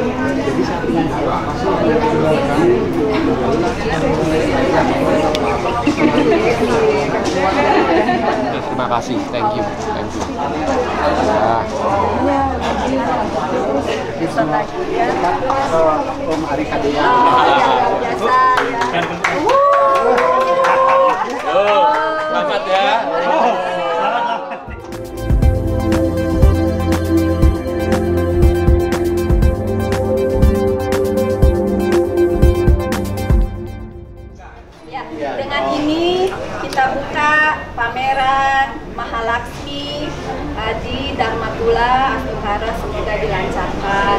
Jadi saat ini apa sih yang saudara kami Terima kasih, thank you. Om Ari Kadia. Biasa ya. Selamat ya. Dengan ini kita buka pameran Mahalaksmi di Dharmakula Astuhara, semoga dilancarkan.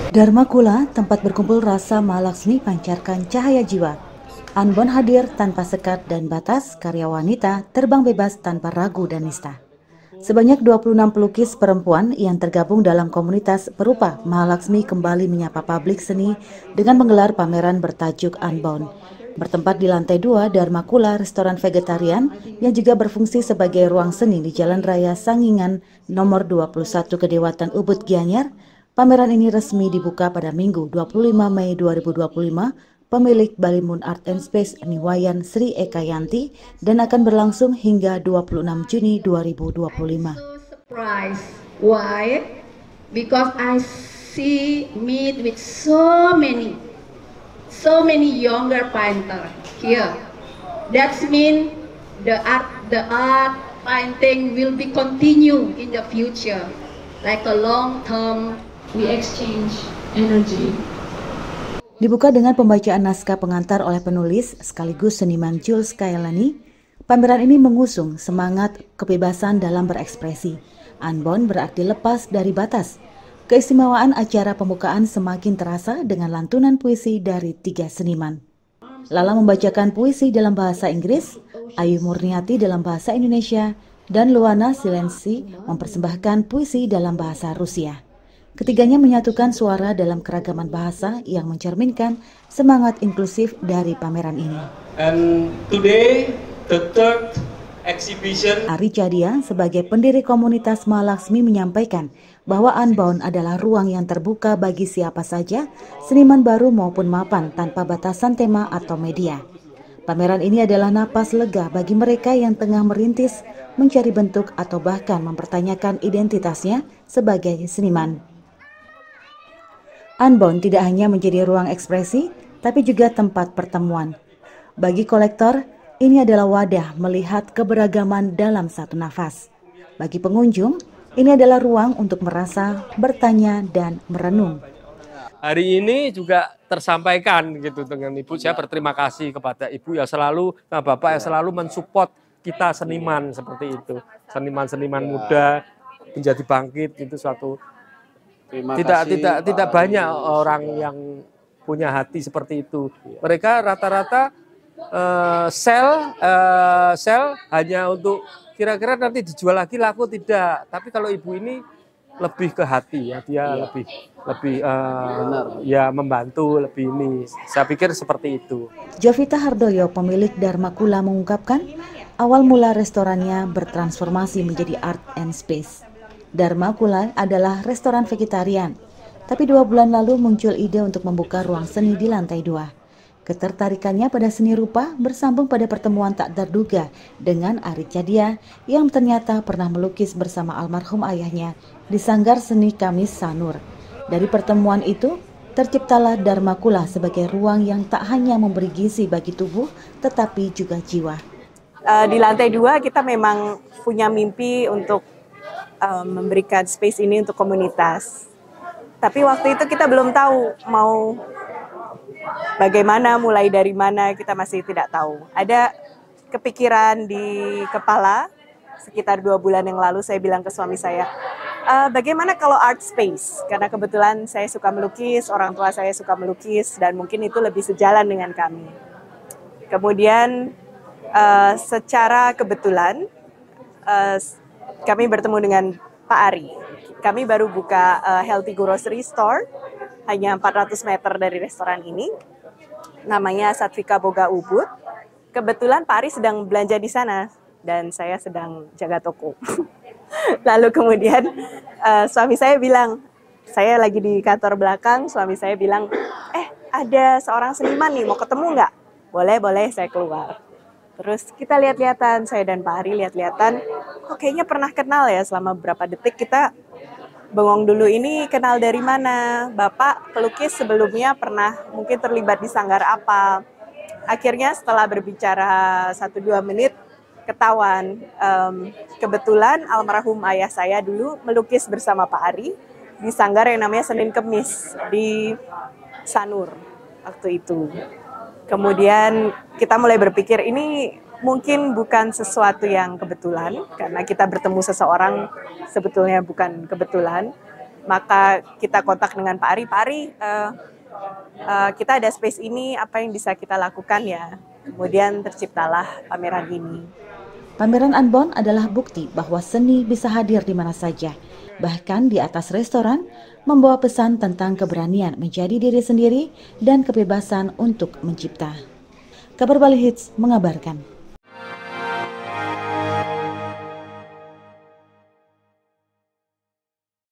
Dharmakula, tempat berkumpul rasa Mahalaksmi pancarkan cahaya jiwa. Unbound hadir tanpa sekat dan batas, karya wanita terbang bebas tanpa ragu dan nista. Sebanyak 26 pelukis perempuan yang tergabung dalam komunitas perupa Mahalaksmi kembali menyapa publik seni dengan menggelar pameran bertajuk Unbound. Bertempat di lantai 2 Dharmakula, restoran vegetarian yang juga berfungsi sebagai ruang seni di Jalan Raya Sangingan nomor 21 Kedewatan Ubud Gianyar, pameran ini resmi dibuka pada Minggu 25 Mei 2025 pemilik Balimun Art and Space Niwayan Sri Ekayanti dan akan berlangsung hingga 26 Juni 2025. Surprise. Why? Because I see meet with so many younger painter here. That means the art painting will be continue in the future, like a long term. We exchange energy. Dibuka dengan pembacaan naskah pengantar oleh penulis sekaligus seniman Jules Kailani, pameran ini mengusung semangat kebebasan dalam berekspresi. Unbound berarti lepas dari batas. Keistimewaan acara pembukaan semakin terasa dengan lantunan puisi dari 3 seniman. Lala membacakan puisi dalam bahasa Inggris, Ayu Murniati dalam bahasa Indonesia, dan Luana Silensi mempersembahkan puisi dalam bahasa Rusia. Ketiganya menyatukan suara dalam keragaman bahasa yang mencerminkan semangat inklusif dari pameran ini. And today, the third exhibition. Ari Cadia sebagai pendiri komunitas Mahalaksmi menyampaikan bahwa Unbound adalah ruang yang terbuka bagi siapa saja, seniman baru maupun mapan tanpa batasan tema atau media. Pameran ini adalah napas lega bagi mereka yang tengah merintis, mencari bentuk atau bahkan mempertanyakan identitasnya sebagai seniman. Unbound tidak hanya menjadi ruang ekspresi, tapi juga tempat pertemuan. Bagi kolektor, ini adalah wadah melihat keberagaman dalam satu nafas. Bagi pengunjung, ini adalah ruang untuk merasa, bertanya, dan merenung. Hari ini juga tersampaikan gitu dengan Ibu. Saya berterima kasih kepada Ibu yang selalu, Bapak yang selalu mensupport kita seniman seperti itu. Seniman-seniman muda menjadi bangkit itu suatu. Tidak banyak orang yang punya hati seperti itu. Mereka rata-rata sell hanya untuk kira-kira nanti dijual lagi laku, tidak. Tapi kalau Ibu ini lebih ke hati ya, dia lebih ya membantu lebih ini. Saya pikir seperti itu. Jovita Hardoyo, pemilik Dharmakula mengungkapkan awal mula restorannya bertransformasi menjadi art and space. Dharmakula adalah restoran vegetarian, tapi 2 bulan lalu muncul ide untuk membuka ruang seni di lantai 2. Ketertarikannya pada seni rupa bersambung pada pertemuan tak terduga dengan Ari Cadia yang ternyata pernah melukis bersama almarhum ayahnya di Sanggar Seni Kamis Sanur. Dari pertemuan itu, terciptalah Dharmakula sebagai ruang yang tak hanya memberi gizi bagi tubuh, tetapi juga jiwa. Di lantai 2 kita memang punya mimpi untuk memberikan space ini untuk komunitas. Tapi waktu itu kita belum tahu mau bagaimana, mulai dari mana, kita masih tidak tahu. Ada kepikiran di kepala, sekitar 2 bulan yang lalu saya bilang ke suami saya, bagaimana kalau art space? Karena kebetulan saya suka melukis, orang tua saya suka melukis, dan mungkin itu lebih sejalan dengan kami. Kemudian secara kebetulan, kami bertemu dengan Pak Ari. Kami baru buka healthy grocery store, hanya 400 meter dari restoran ini. Namanya Satvika Boga Ubud. Kebetulan Pak Ari sedang belanja di sana dan saya sedang jaga toko. Lalu kemudian suami saya bilang, saya lagi di kantor belakang, suami saya bilang, ada seorang seniman nih, mau ketemu nggak? Boleh, saya keluar. Terus kita lihat-lihatan, saya dan Pak Ari lihat-lihatan, kok kayaknya pernah kenal ya, selama beberapa detik kita bengong dulu, ini kenal dari mana? Bapak pelukis sebelumnya pernah mungkin terlibat di sanggar apa? Akhirnya setelah berbicara 1-2 menit, ketahuan. Kebetulan almarhum ayah saya dulu melukis bersama Pak Ari di sanggar yang namanya Senin Kemis di Sanur waktu itu. Kemudian kita mulai berpikir ini mungkin bukan sesuatu yang kebetulan, karena kita bertemu seseorang sebetulnya bukan kebetulan. Maka kita kontak dengan Pak Ari, kita ada space ini, apa yang bisa kita lakukan ya? Kemudian terciptalah pameran ini. Pameran Unbound adalah bukti bahwa seni bisa hadir di mana saja, bahkan di atas restoran, membawa pesan tentang keberanian menjadi diri sendiri dan kebebasan untuk mencipta. Kabar Bali Hits mengabarkan.